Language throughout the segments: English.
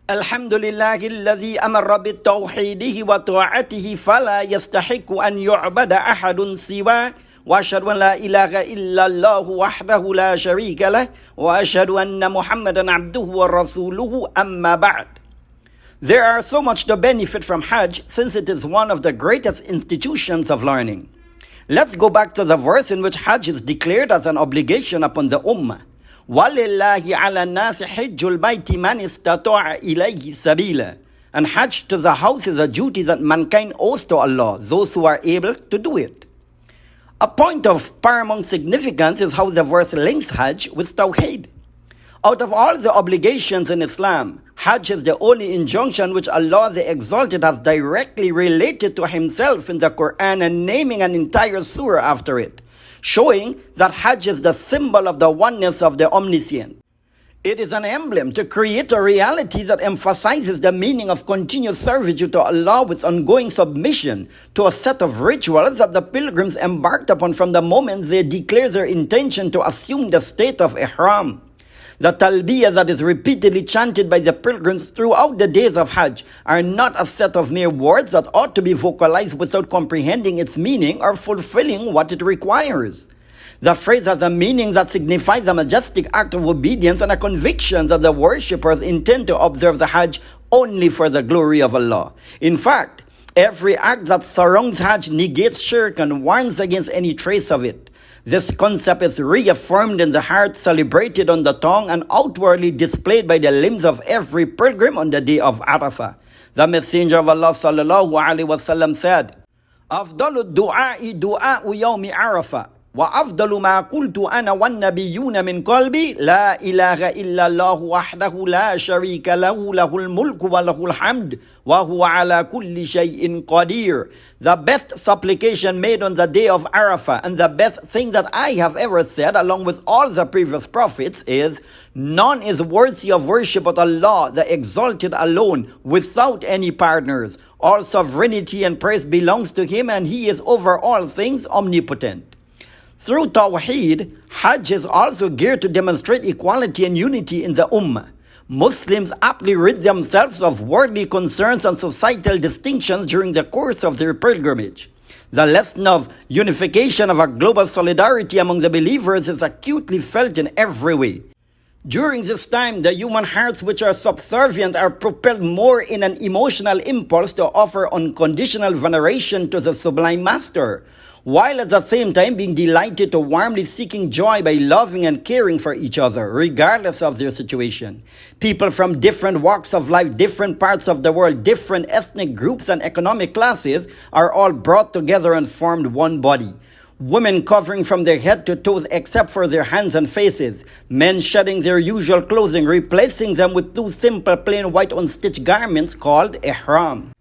الحمد لله الذي أمر بالتوحيد وطاعته فلا يستحق أن يعبد أحد سواه وأشهد أن لا إله إلا الله وحده لا شريك له وأشهد أن محمدا عبده ورسوله أما بعد. There are so much to benefit from Hajj since it is one of the greatest institutions of learning. Let's go back to the verse in which Hajj is declared as an obligation upon the Ummah. وَلِلَّهِ عَلَى النَّاسِ حِجُّ الْبَيْتِ مَنِ اسْتَطَاعَ إِلَيْهِ سَبِيلًا. And Hajj to the house is a duty that mankind owes to Allah, those who are able to do it. A point of paramount significance is how the verse links Hajj with Tawheed. Out of all the obligations in Islam, Hajj is the only injunction which Allah the Exalted has directly related to Himself in the Quran and naming an entire surah after it, showing that Hajj is the symbol of the oneness of the Omniscient. It is an emblem to create a reality that emphasizes the meaning of continuous servitude to Allah with ongoing submission to a set of rituals that the pilgrims embarked upon from the moment they declare their intention to assume the state of Ihram. The talbiyah that is repeatedly chanted by the pilgrims throughout the days of Hajj are not a set of mere words that ought to be vocalized without comprehending its meaning or fulfilling what it requires. The phrase has a meaning that signifies a majestic act of obedience and a conviction that the worshippers intend to observe the Hajj only for the glory of Allah. In fact, every act that surrounds Hajj negates shirk and warns against any trace of it. This concept is reaffirmed in the heart, celebrated on the tongue, and outwardly displayed by the limbs of every pilgrim on the day of Arafah. The Messenger of Allah sallallahu alaihi wasallam said, "Afdalu du'a'i du'a'u yawmi Arafah. وأفضل ما قلت أنا والنبيون من قلبي لا إله إلا الله وحده لا شريك له له الملك وله الحمد وهو على كل شيء قدير." The best supplication made on the day of Arafah and the best thing that I have ever said along with all the previous prophets is, none is worthy of worship but Allah, the Exalted alone, without any partners. All sovereignty and praise belongs to Him and He is over all things omnipotent. Through Tawheed, Hajj is also geared to demonstrate equality and unity in the Ummah. Muslims aptly rid themselves of worldly concerns and societal distinctions during the course of their pilgrimage. The lesson of unification of a global solidarity among the believers is acutely felt in every way. During this time, the human hearts which are subservient are propelled more in an emotional impulse to offer unconditional veneration to the Sublime Master, while at the same time being delighted to warmly seeking joy by loving and caring for each other, regardless of their situation. People from different walks of life, different parts of the world, different ethnic groups and economic classes are all brought together and formed one body. Women covering from their head to toes except for their hands and faces. Men shedding their usual clothing, replacing them with two simple plain white unstitched garments called ihram.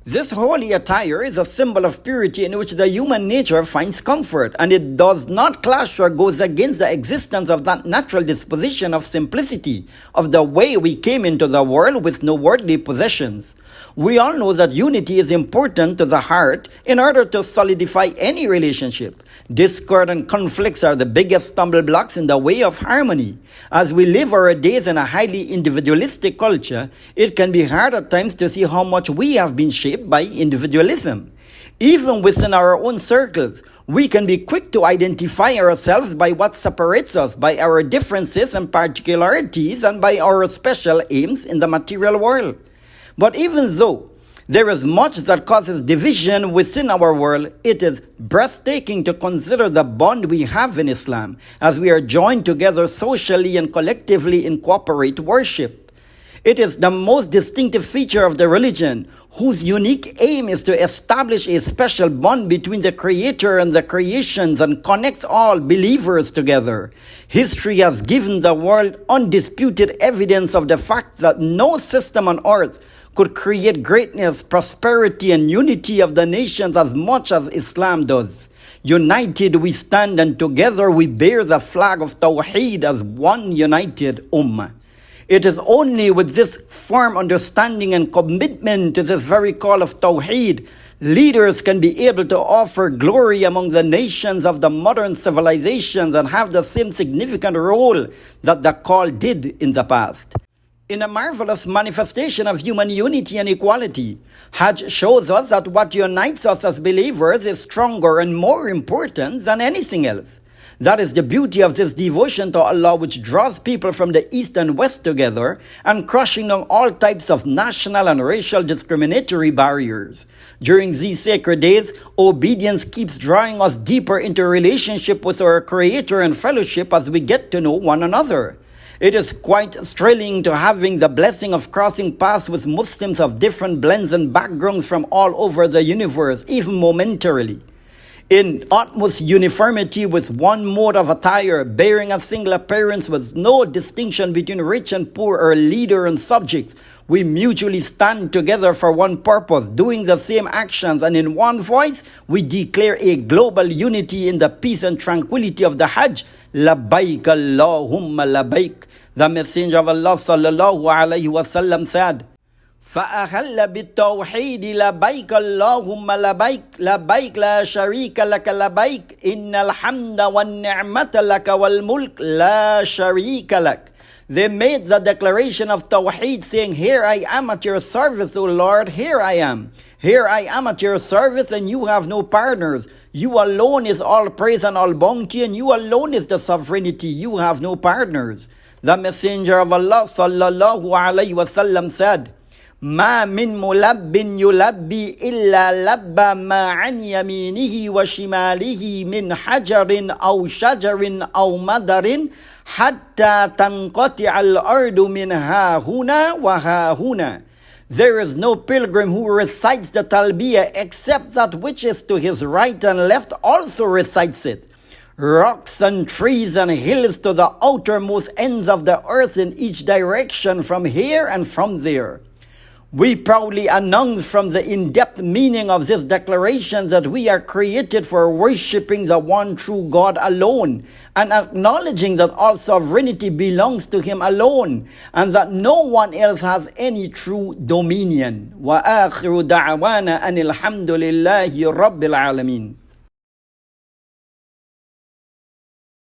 This holy attire is a symbol of purity in which the human nature finds comfort, and it does not clash or goes against the existence of that natural disposition of simplicity, of the way we came into the world with no worldly possessions. We all know that unity is important to the heart in order to solidify any relationship. Discord and conflicts are the biggest stumble blocks in the way of harmony. As we live our days in a highly individualistic culture, it can be hard at times to see how much we have been shaped by individualism. Even within our own circles, we can be quick to identify ourselves by what separates us, by our differences and particularities, and by our special aims in the material world. But even though there is much that causes division within our world, it is breathtaking to consider the bond we have in Islam, as we are joined together socially and collectively in corporate worship. It is the most distinctive feature of the religion, whose unique aim is to establish a special bond between the Creator and the creations and connects all believers together. History has given the world undisputed evidence of the fact that no system on earth could create greatness, prosperity, and unity of the nations as much as Islam does. United we stand, and together we bear the flag of Tawheed as one united Ummah. It is only with this firm understanding and commitment to this very call of Tawheed, leaders can be able to offer glory among the nations of the modern civilizations and have the same significant role that the call did in the past. In a marvelous manifestation of human unity and equality, Hajj shows us that what unites us as believers is stronger and more important than anything else. That is the beauty of this devotion to Allah, which draws people from the east and west together and crushing down all types of national and racial discriminatory barriers. During these sacred days, obedience keeps drawing us deeper into a relationship with our Creator and fellowship as we get to know one another. It is quite thrilling to having the blessing of crossing paths with Muslims of different blends and backgrounds from all over the universe, even momentarily. In utmost uniformity with one mode of attire, bearing a single appearance with no distinction between rich and poor or leader and subject, we mutually stand together for one purpose, doing the same actions, and in one voice, we declare a global unity in the peace and tranquility of the Hajj. Labbaik Allahumma labbaik. The Messenger of Allah sallallahu alayhi wa sallam said, فأهل بالتوحيد لبيك اللهم لبيك لبيك لا شريك لك لبيك إن الحمد والنعمة لك والملك لا شريك لك. They made the declaration of Tawheed, saying, here I am at your service, O Lord, here I am. Here I am at your service, and you have no partners. You alone is all praise and all bounty, and you alone is the sovereignty. You have no partners. The Messenger of Allah sallallahu alayhi wa sallam said, ما من ملب يلبي إلا لبى ما عن يمينه وشماله من حجر أو شجر أو مدر حتى تنقطع الأرض من ها هنا وها هنا. There is no pilgrim who recites the talbiyah except that which is to his right and left also recites it. Rocks and trees and hills to the outermost ends of the earth in each direction, from here and from there. We proudly announce from the in-depth meaning of this declaration that we are created for worshipping the one true God alone, and acknowledging that all sovereignty belongs to Him alone, and that no one else has any true dominion. وَآخِرُ دَعْوَانَا أَنِ الْحَمْدُ لِلَّهِ رَبِّ الْعَالَمِينَ.